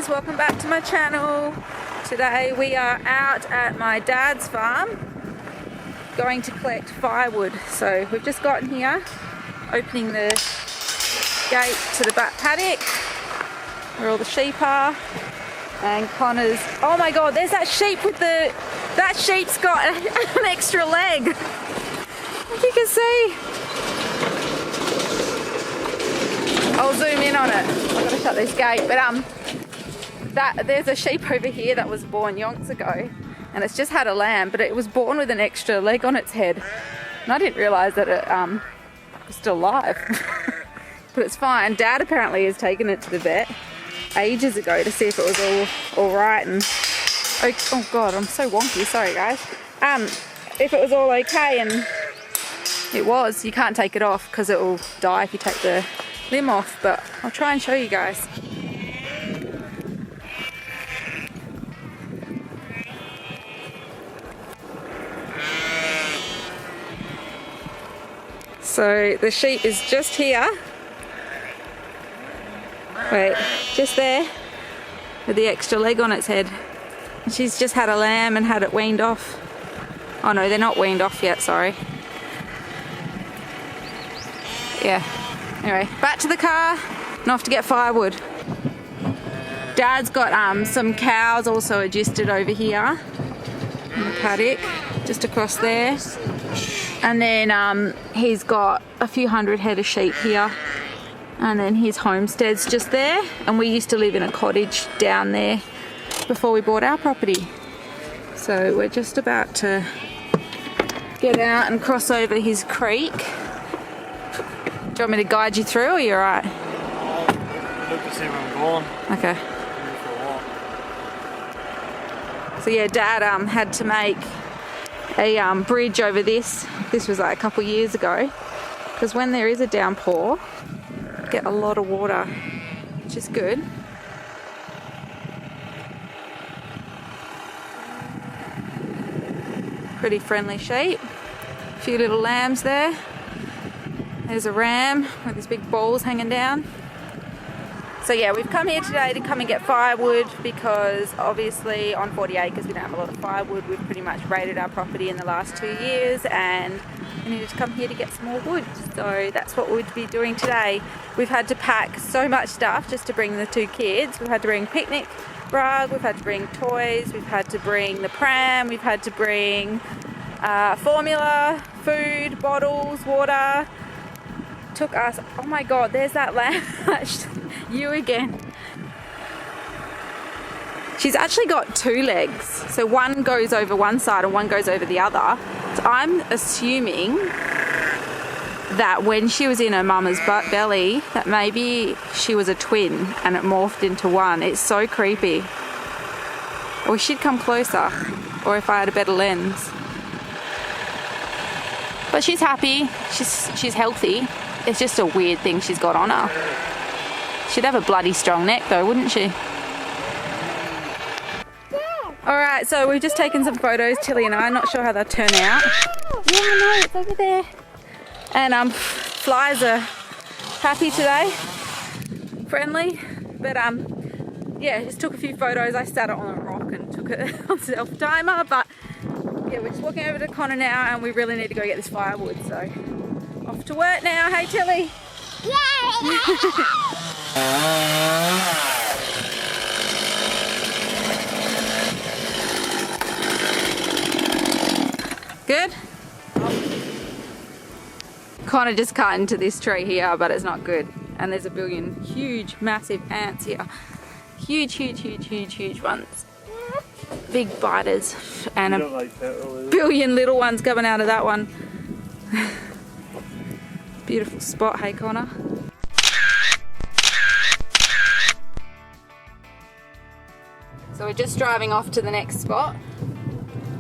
Welcome back to my channel. Today we are out at my dad's farm going to collect firewood. So we've just gotten here, opening the gate to the back paddock where all the sheep are, and Connor's, oh my god, there's that sheep with the, that sheep's got an extra leg, if you can see. I'll zoom in on it. I've got to shut this gate, but there's a sheep over here that was born yonks ago, and it's just had a lamb, but it was born with an extra leg on its head, and I didn't realise that it was still alive. But it's fine. Dad apparently has taken it to the vet ages ago to see if it was all right, and oh god, I'm so wonky, sorry guys. If it was all okay, and it was. You can't take it off because it will die if you take the limb off, but I'll try and show you guys. So the sheep is just here, wait, just there, with the extra leg on its head. And she's just had a lamb and had it weaned off. Oh no, they're not weaned off yet, sorry. Yeah, anyway, back to the car and off to get firewood. Dad's got some cows also adjusted over here in the paddock, just across there. And then he's got a few hundred head of sheep here, and then his homestead's just there, and we used to live in a cottage down there before we bought our property. So we're just about to get out and cross over his creek. Do you want me to guide you through, or you're alright? Look to see where I'm going. Okay. So yeah, Dad had to make a bridge over this. This was like a couple years ago, because when there is a downpour, you get a lot of water, which is good. Pretty friendly sheep. A few little lambs there. There's a ram with his big balls hanging down. So yeah, we've come here today to come and get firewood, because obviously on 40 acres we don't have a lot of firewood. We've pretty much raided our property in the last 2 years, and we needed to come here to get some more wood. So that's what we'd be doing today. We've had to pack so much stuff just to bring the 2 kids. We've had to bring picnic rug, we've had to bring toys, we've had to bring the pram, we've had to bring formula, food, bottles, water. Took us, oh my god, there's that lamb. You again. She's actually got 2 legs, so one goes over one side and one goes over the other. So I'm assuming that when she was in her mama's belly, that maybe she was a twin and it morphed into one. It's so creepy. I wish she'd come closer, or if I had a better lens. But she's happy, she's healthy. It's just a weird thing she's got on her. She'd have a bloody strong neck though, wouldn't she? Alright, so we've just taken some photos, Tilly and I. Not sure how they'll turn out. Yeah, no, it's over there. And flies are happy today. Friendly. But yeah, just took a few photos. I sat on a rock and took it on self-timer. But yeah, we're just walking over to Conor now, and we really need to go get this firewood. So off to work now. Hey Tilly. Yay! Good? Conor just cut into this tree here, but it's not good. And there's a billion huge, massive ants here. Huge, huge, huge, huge, huge ones. Big biters. And a billion little ones coming out of that one. Beautiful spot, hey Conor? So we're just driving off to the next spot.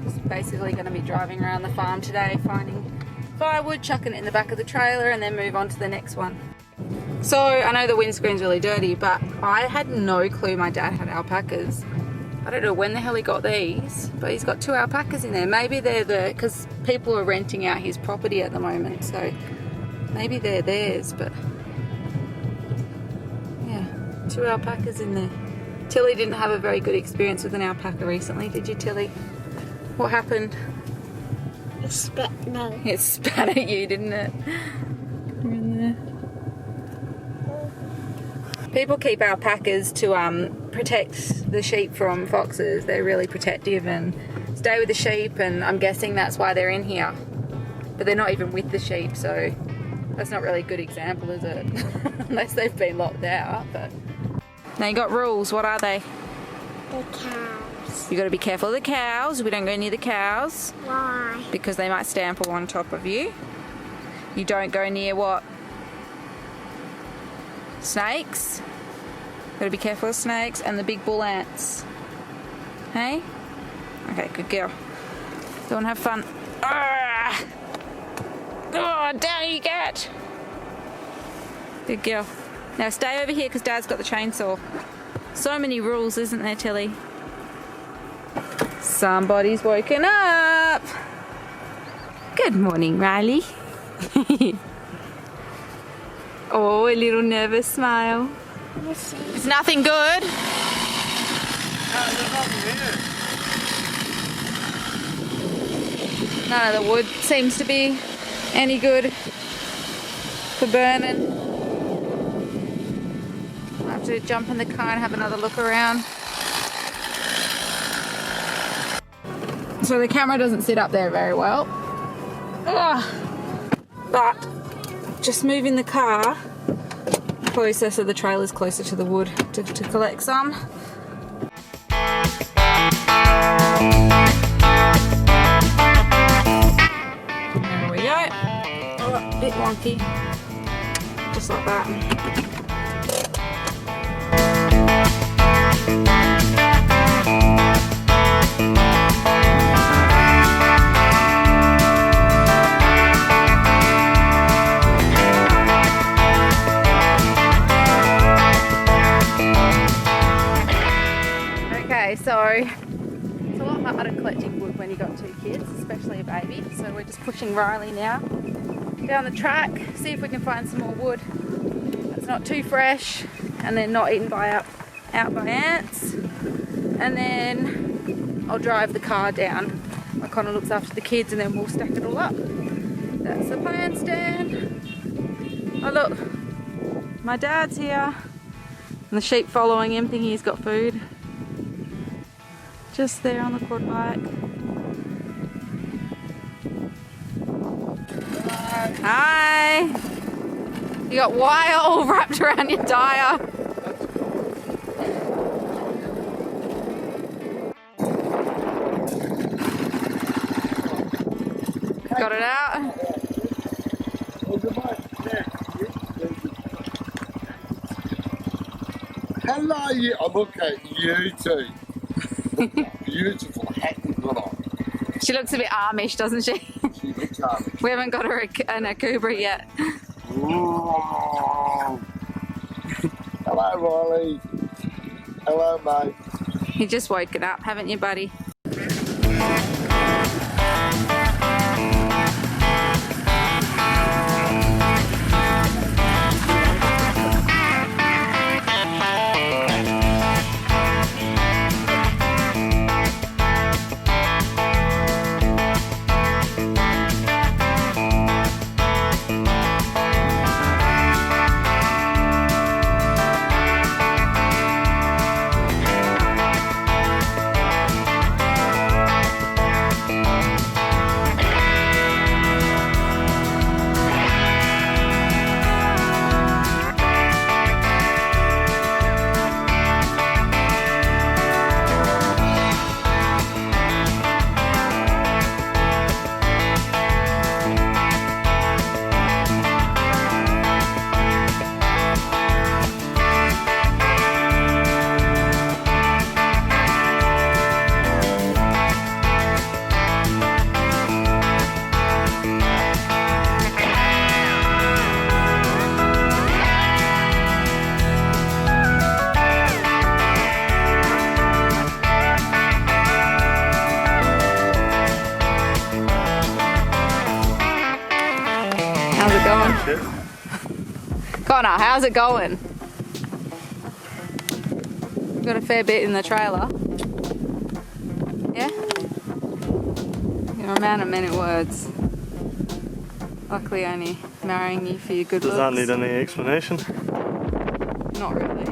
Just basically going to be driving around the farm today, finding firewood, chucking it in the back of the trailer, and then move on to the next one. So I know the windscreen's really dirty, but I had no clue my dad had alpacas. I don't know when the hell he got these, but he's got 2 alpacas in there. Maybe they're because people are renting out his property at the moment, so maybe they're theirs, but yeah, 2 alpacas in there. Tilly didn't have a very good experience with an alpaca recently, did you, Tilly? What happened? It spit me. It spat at you, didn't it? You're in there. People keep alpacas to protect the sheep from foxes. They're really protective and stay with the sheep, and I'm guessing that's why they're in here. But they're not even with the sheep, so that's not really a good example, is it? Unless they've been locked out. But now you got rules. What are they? The cows. You got to be careful of the cows. We don't go near the cows Why? because they might stample on top of you. You don't go near what? Snakes. Gotta be careful of snakes and the big bull ants. Hey? Okay, good girl. Go and have fun. Ah! Oh, down you get. Good girl. Now stay over here because Dad's got the chainsaw. So many rules, isn't there, Tilly? Somebody's woken up. Good morning, Riley. Oh, a little nervous smile. It's nothing good. None of the wood seems to be any good for burning. I'll have to jump in the car and have another look around. So the camera doesn't sit up there very well. Ugh. But just moving the car closer so the trailer's closer to the wood to collect some. There we go. Oh, a bit wonky. Just like that. So it's a lot harder collecting wood when you've got 2 kids, especially a baby. So we're just pushing Riley now down the track, see if we can find some more wood that's not too fresh and then not eaten out by ants. And then I'll drive the car down while Conor looks after the kids, and then we'll stack it all up. That's the plant stand. Oh look, my dad's here and the sheep following him thinking he's got food. Just there on the quad bike. Hi! You got wire all wrapped around your tyre. Got it out? Hello, you. I'm looking at you two. Beautiful hat you've got on. She looks a bit Amish, doesn't she? She looks Amish. We haven't got her an Akubra yet. Hello, Riley. Hello, mate. You just woken up, haven't you, buddy? it. Connor, how's it going? Got a fair bit in the trailer. Yeah? You're a man of many words. Luckily only marrying you for your good Does looks. that need any explanation? Not really.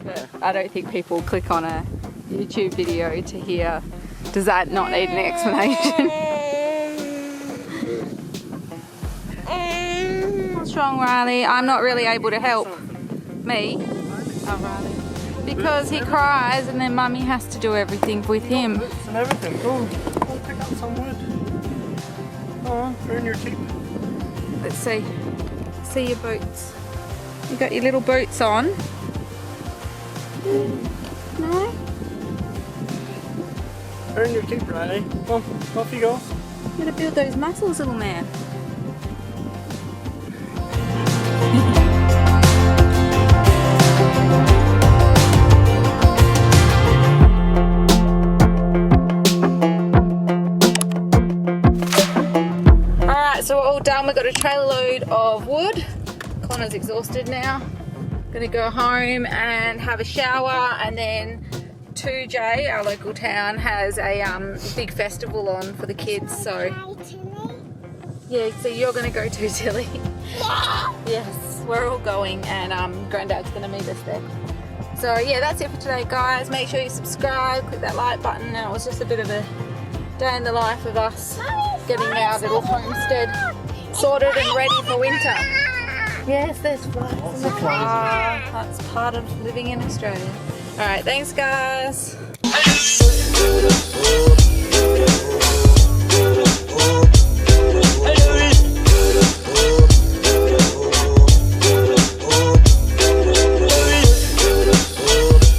But I don't think people click on a YouTube video to hear, does that not need an explanation? What's wrong, Riley? I'm not really able to help. Me? Oh, Riley. Because he cries and then Mummy has to do everything with him. Boots and everything. Go pick up some wood. Go on, earn your keep. Let's see. See your boots. You got your little boots on. No? Earn your keep, Riley. Come on, off you go. You gotta build those muscles, little man. So we're all done. We've got a trailer load of wood. Connor's exhausted now. Gonna go home and have a shower, and then 2J, our local town, has a big festival on for the kids. So yeah, so you're gonna go too, Tilly. Yes, we're all going, and Granddad's gonna meet us there. So yeah, that's it for today, guys. Make sure you subscribe, click that like button. And it was just a bit of a day in the life of us getting our little homestead sorted and ready for winter. Yes, there's flies in the car. That's part of living in Australia. Alright, thanks guys.